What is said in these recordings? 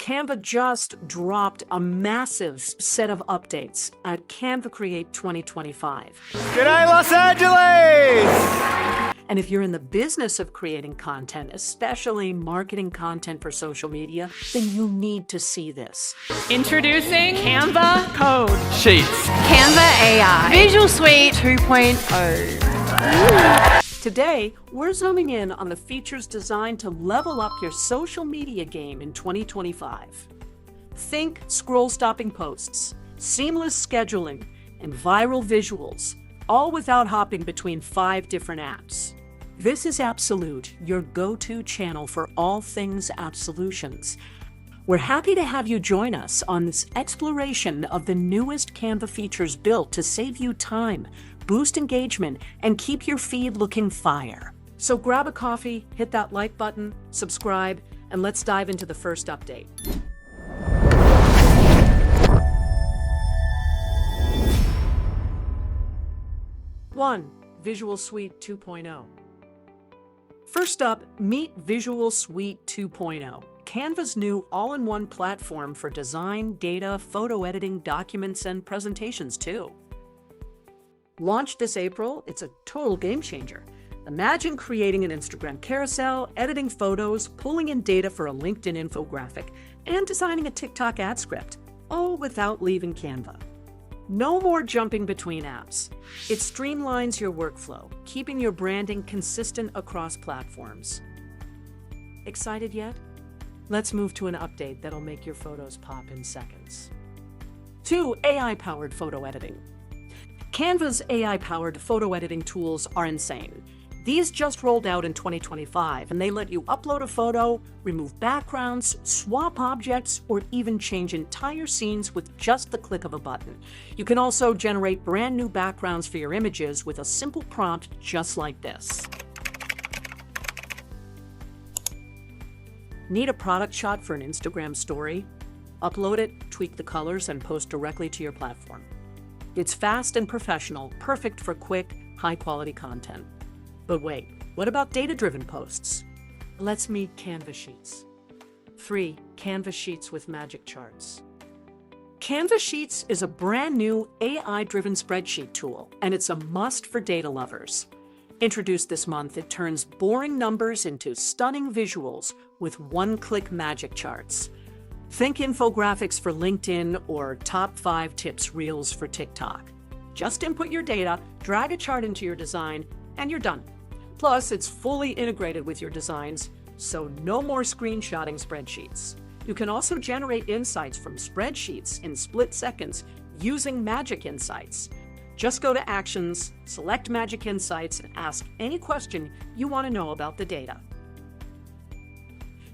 Canva just dropped a massive set of updates at Canva Create 2025. Good night, Los Angeles! And if you're in the business of creating content, especially marketing content for social media, then you need to see this. Introducing Canva Code. Sheets. Canva AI. Visual Suite 2.0. Today, we're zooming in on the features designed to level up your social media game in 2025. Think scroll-stopping posts, seamless scheduling, and viral visuals, all without hopping between 5 different apps. This is Absolute, your go-to channel for all things app solutions. We're happy to have you join us on this exploration of the newest Canva features built to save you time, boost engagement, and keep your feed looking fire. So grab a coffee, hit that like button, subscribe, and let's dive into the first update. One, Visual Suite 2.0. First up, meet Visual Suite 2.0. Canva's new all-in-one platform for design, data, photo editing, documents, and presentations too. Launched this April, it's a total game changer. Imagine creating an Instagram carousel, editing photos, pulling in data for a LinkedIn infographic, and designing a TikTok ad script, all without leaving Canva. No more jumping between apps. It streamlines your workflow, keeping your branding consistent across platforms. Excited yet? Let's move to an update that'll make your photos pop in seconds. 2. AI-powered photo editing. Canva's AI-powered photo editing tools are insane. These just rolled out in 2025, and they let you upload a photo, remove backgrounds, swap objects, or even change entire scenes with just the click of a button. You can also generate brand new backgrounds for your images with a simple prompt just like this. Need a product shot for an Instagram story? Upload it, tweak the colors, and post directly to your platform. It's fast and professional, perfect for quick, high-quality content. But wait, what about data-driven posts? Let's meet Canva Sheets. 3. Canva Sheets with Magic Charts. Canva Sheets is a brand new AI-driven spreadsheet tool, and it's a must for data lovers. Introduced this month, it turns boring numbers into stunning visuals with one-click magic charts. Think infographics for LinkedIn or top 5 tips reels for TikTok. Just input your data, drag a chart into your design, and you're done. Plus, it's fully integrated with your designs, so no more screenshotting spreadsheets. You can also generate insights from spreadsheets in split seconds using Magic Insights. Just go to Actions, select Magic Insights, and ask any question you want to know about the data.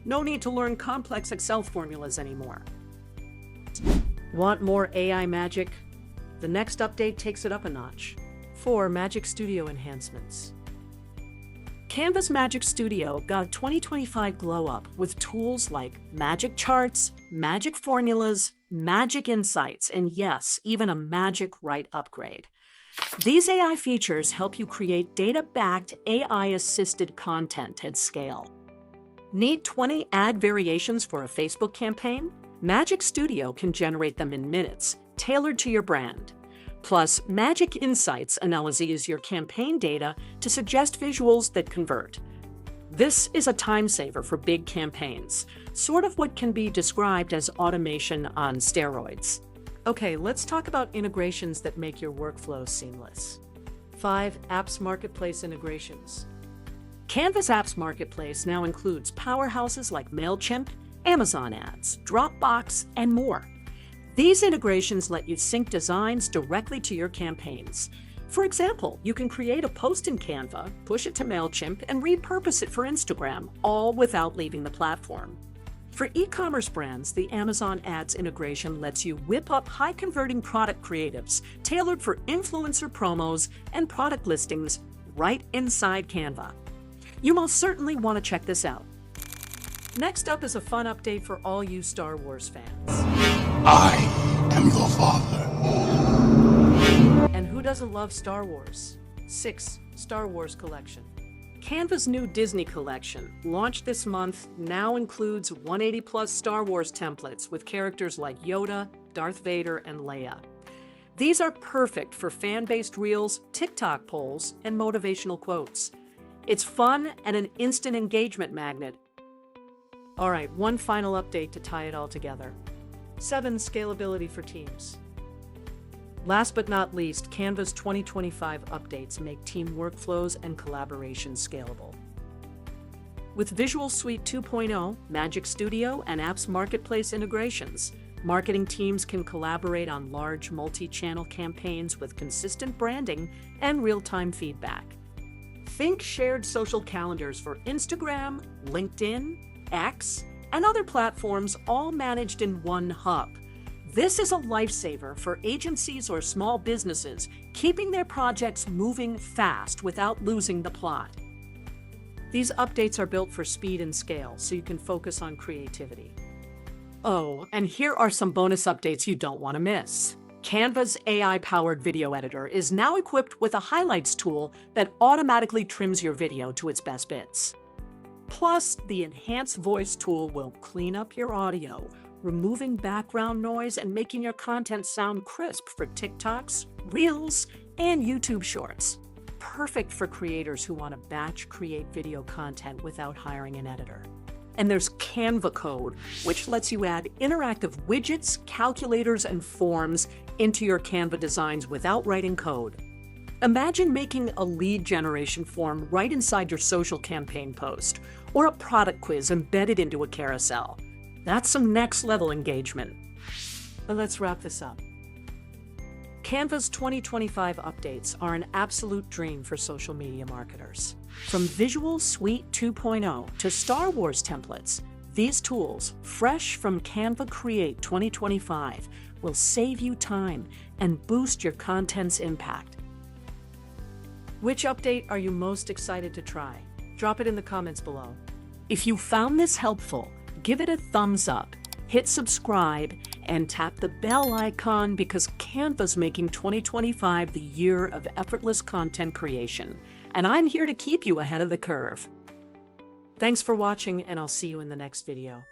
No need to learn complex Excel formulas anymore. Want more AI magic? The next update takes it up a notch. 4. Magic Studio enhancements. Canva's Magic Studio got a 2025 glow up with tools like Magic Charts, Magic Formulas, Magic Insights, and yes, even a Magic Write upgrade. These AI features help you create data-backed, AI-assisted content at scale. Need 20 ad variations for a Facebook campaign? Magic Studio can generate them in minutes, tailored to your brand. Plus, Magic Insights analyzes your campaign data to suggest visuals that convert. This is a time saver for big campaigns, sort of what can be described as automation on steroids. Okay, let's talk about integrations that make your workflow seamless. 5. Apps Marketplace integrations. Canva's Apps Marketplace now includes powerhouses like MailChimp, Amazon Ads, Dropbox, and more. These integrations let you sync designs directly to your campaigns. For example, you can create a post in Canva, push it to MailChimp, and repurpose it for Instagram, all without leaving the platform. For e-commerce brands, the Amazon Ads integration lets you whip up high-converting product creatives tailored for influencer promos and product listings right inside Canva. You most certainly want to check this out. Next up is a fun update for all you Star Wars fans. I am your father. And who doesn't love Star Wars? 6. Star Wars Collection. Canva's new Disney collection, launched this month, now includes 180-plus Star Wars templates with characters like Yoda, Darth Vader, and Leia. These are perfect for fan-based reels, TikTok polls, and motivational quotes. It's fun and an instant engagement magnet. All right, one final update to tie it all together. 7. Scalability for teams. Last but not least, Canva's 2025 updates make team workflows and collaboration scalable. With Visual Suite 2.0, Magic Studio, and Apps Marketplace integrations, marketing teams can collaborate on large multi-channel campaigns with consistent branding and real-time feedback. Think shared social calendars for Instagram, LinkedIn, X, and other platforms, all managed in one hub. This is a lifesaver for agencies or small businesses, keeping their projects moving fast without losing the plot. These updates are built for speed and scale, so you can focus on creativity. Oh, and here are some bonus updates you don't want to miss. Canva's AI-powered video editor is now equipped with a highlights tool that automatically trims your video to its best bits. Plus, the enhanced voice tool will clean up your audio, removing background noise and making your content sound crisp for TikToks, Reels, and YouTube Shorts. Perfect for creators who want to batch create video content without hiring an editor. And there's Canva Code, which lets you add interactive widgets, calculators, and forms into your Canva designs without writing code. Imagine making a lead generation form right inside your social campaign post, or a product quiz embedded into a carousel. That's some next-level engagement. But let's wrap this up. Canva's 2025 updates are an absolute dream for social media marketers. From Visual Suite 2.0 to Star Wars templates, these tools, fresh from Canva Create 2025, will save you time and boost your content's impact. Which update are you most excited to try? Drop it in the comments below. If you found this helpful, give it a thumbs up, hit subscribe, and tap the bell icon because Canva's making 2025 the year of effortless content creation, and I'm here to keep you ahead of the curve. Thanks for watching, and I'll see you in the next video.